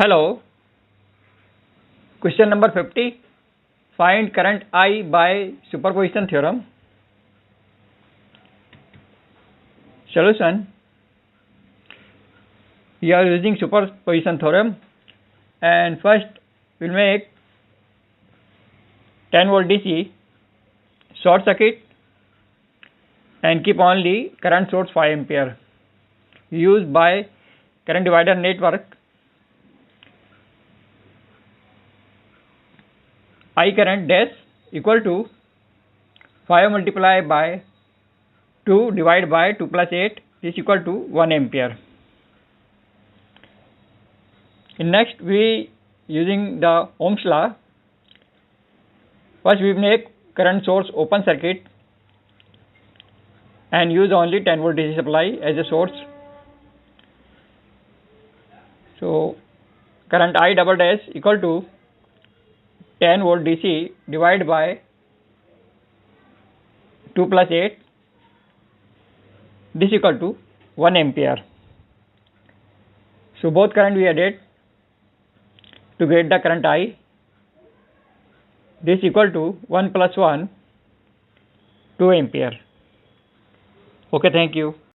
Hello, question number 50. Find current I by superposition theorem. Solution. We are using superposition theorem, and first we'll make 10 volt DC short circuit and keep only current source 5 ampere used by current divider network. I current dash equal to 5 multiplied by 2 divided by 2 plus 8 is equal to 1 ampere. In next we using the Ohm's law. First we make current source open circuit and use only 10 volt DC supply as a source. So current I double dash equal to 10 volt DC divided by 2 plus 8, this equal to 1 ampere. So both current we added to get the current I. This equal to 1 plus 1, 2 ampere. Okay, thank you.